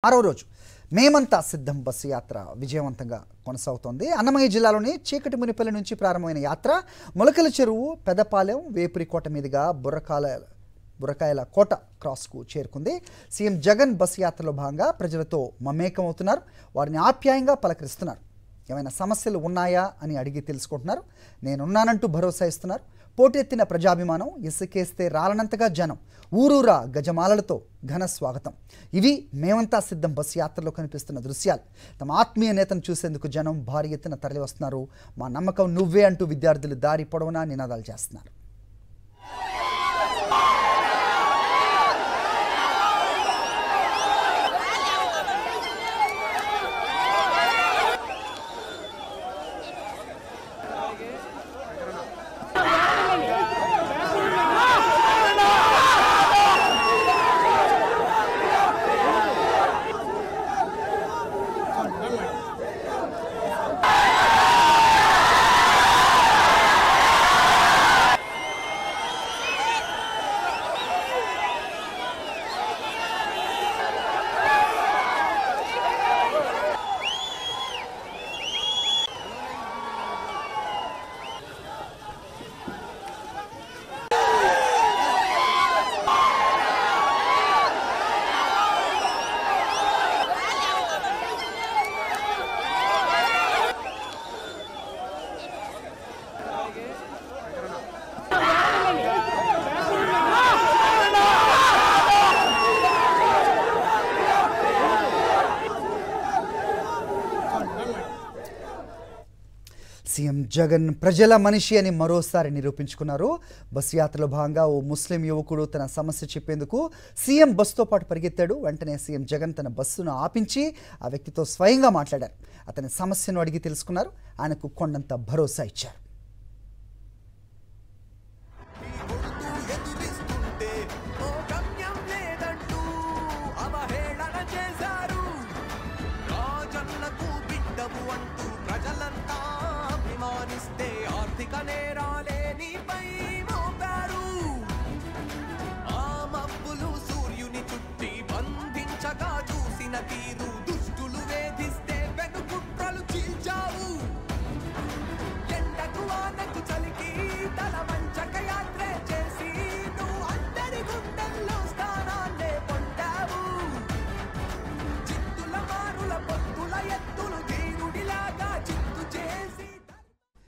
ఆరో రోజు మేమంతా సిద్ధం బస్సు యాత్ర విజయవంతంగా కొనసాగుతోంది. అన్నమయ్య జిల్లాలోని చీకటి మునిపల్లి నుంచి ప్రారంభమైన యాత్ర మొలకల చెరువు, పెదపాలెం, వేపురికోట మీదుగా బుర్రకాయల కోట క్రాస్కు చేరుకుంది. సీఎం జగన్ బస్సు యాత్రలో భాగంగా ప్రజలతో మమేకమవుతున్నారు. వారిని ఆప్యాయంగా పలకరిస్తున్నారు. ఏమైనా సమస్యలు ఉన్నాయా అని అడిగి తెలుసుకుంటున్నారు. నేనున్నానంటూ భరోసా ఇస్తున్నారు. పోటెత్తిన ప్రజాభిమానం, ఇసుకేస్తే రాలనంతగా జనం, ఊరూరా గజమాలలతో ఘన స్వాగతం. ఇవి మేమంతా సిద్ధం బస్సు యాత్రలో కనిపిస్తున్న దృశ్యాలు. తమ ఆత్మీయ నేతను చూసేందుకు జనం భారీ ఎత్తున తరలి వస్తున్నారు. మా నమ్మకం నువ్వే అంటూ విద్యార్థులు దారి పొడవునా నినాదాలు చేస్తున్నారు. సీఎం జగన్ ప్రజల మనిషి అని మరోసారి నిరూపించుకున్నారు. బస్సు యాత్రలో భాగంగా ఓ ముస్లిం యువకుడు తన సమస్య చెప్పేందుకు సీఎం బస్సుతో పాటు పరిగెత్తాడు. వెంటనే సీఎం జగన్ తన బస్సును ఆపించి ఆ వ్యక్తితో స్వయంగా మాట్లాడారు. అతని సమస్యను అడిగి తెలుసుకున్నారు. ఆయనకు కొండంత భరోసా ఇచ్చారు.